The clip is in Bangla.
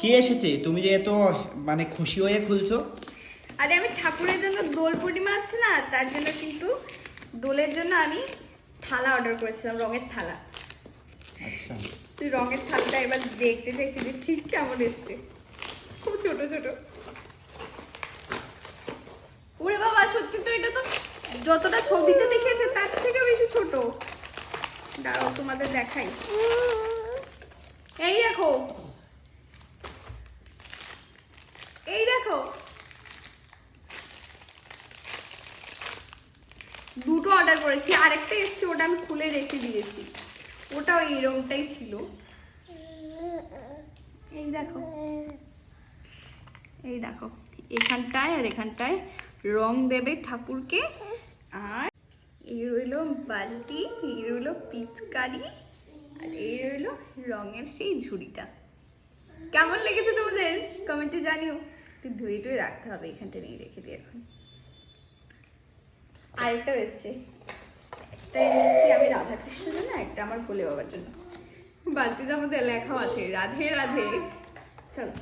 কে এসেছে? তুমি যে এত মানে খুশি হয়ে খুলছো? আরে আমি ঠাকুরের জন্য দোল পূর্ণিমা আছে না, তার জন্য কিন্তু দোলের জন্য আমি থালা অর্ডার করেছিলাম, রঙের থালা। আচ্ছা, তুই রঙের থালাটা এবার দেখতে চাইছি যে ঠিক কেমন এসছে। খুব ছোট ছোট। ওরে বাবা, সত্যি তো এটা তো যতটা ছবিতে দেখেছে তার থেকে বেশি ছোট। দাঁড়াও তোমাদের দেখাই। এই দেখো, এই দেখো, দুটো অর্ডার করেছি, আরেকটা এসছে, ওটা আমি খুলে রেখে দিয়েছি। ওটাও এই রংটাই ছিল। এই দেখো, এই দেখো, এখানটায় আর এখানটায় রং দেবে ঠাকুরকে। আর এই রইল বালতি, এই রইল পিচকারি, আর এই রইল রঙের সেই ঝুড়িটা। কেমন লেগেছে তোমাদের কমেন্টে জানিও। একটু ধুয়ে টুয়ে রাখতে হবে, এখানটা নিয়ে রেখে দিই এখন। আরেকটাও এসছে, একটা এনেছি আমি রাধাকৃষ্ণের জন্য, একটা আমার ভোলে বাবার জন্য। বালতিটার মধ্যে লেখাও আছে রাধে রাধে। চলো।